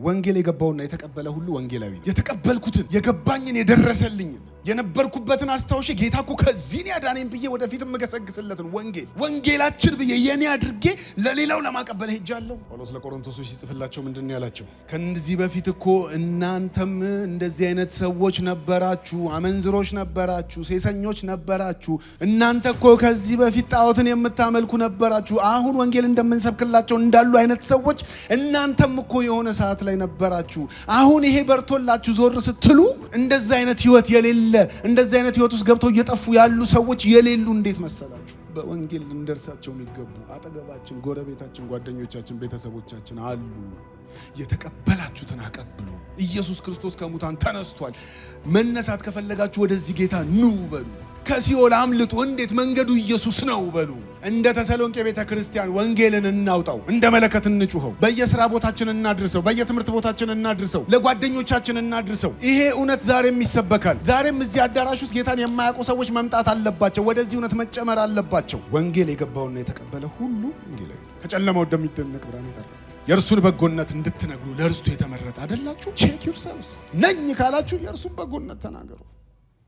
ወንጌል የገባውና የተቀበለ ሁሉ ወንጌላዊ ነው። የተቀበልኩትን የገባኝን የደረሰልኝን የነበርኩበትን አስታውሼ ጌታ እኮ ከዚህ ያዳነኝ ብዬ ወደፊት መገሰግስለትን ወንጌላችን ብዬ የኔ አድርጌ ለሌላው ለማቀበል ሄጃለሁ። ጳውሎስ ለቆሮንቶሶች ሲጽፍላቸው ምንድነው ያላቸው? ከዚህ በፊት እኮ እናንተም እንደዚህ አይነት ሰዎች ነበራችሁ፣ አመንዝሮች ነበራችሁ፣ ሴሰኞች ነበራችሁ። እናንተ እኮ ከዚህ በፊት ጣዖትን የምታመልኩ ነበራችሁ። አሁን ወንጌል እንደምንሰብክላቸው እንዳሉ አይነት ሰዎች እናንተም እኮ የሆነ ሰዓት ላይ ነበራችሁ። አሁን ይሄ በርቶላችሁ ዞር ስትሉ እንደዛ አይነት ህይወት የሌለ እንደዚህ አይነት ህይወት ውስጥ ገብተው እየጠፉ ያሉ ሰዎች የሌሉ እንዴት መሰላችሁ? በወንጌል ልንደርሳቸው የሚገቡ አጠገባችን፣ ጎረቤታችን፣ ጓደኞቻችን፣ ቤተሰቦቻችን አሉ። የተቀበላችሁትን አቀብሉ። ኢየሱስ ክርስቶስ ከሙታን ተነስቷል። መነሳት ከፈለጋችሁ ወደዚህ ጌታ ኑ በሉ። ከሲኦል አምልጡ። እንዴት? መንገዱ ኢየሱስ ነው በሉ። እንደ ተሰሎንቄ ቤተክርስቲያን ወንጌልን እናውጣው፣ እንደ መለከት እንጩኸው፣ በየሥራ ቦታችን እናድርሰው፣ በየትምህርት ቦታችን እናድርሰው፣ ለጓደኞቻችን እናድርሰው። ይሄ እውነት ዛሬም ይሰበካል። ዛሬም እዚህ አዳራሽ ውስጥ ጌታን የማያውቁ ሰዎች መምጣት አለባቸው፣ ወደዚህ እውነት መጨመር አለባቸው። ወንጌል የገባውና የተቀበለ ሁሉ ወንጌላዊ ከጨለማ ወደሚደነቅ ብርሃን ይጠራችሁ። የእርሱን በጎነት እንድትነግሩ ለርስቱ የተመረጠ አይደላችሁ? ቼክ ዩርሰልቭስ። ነኝ ካላችሁ የእርሱን በጎነት ተናገሩ።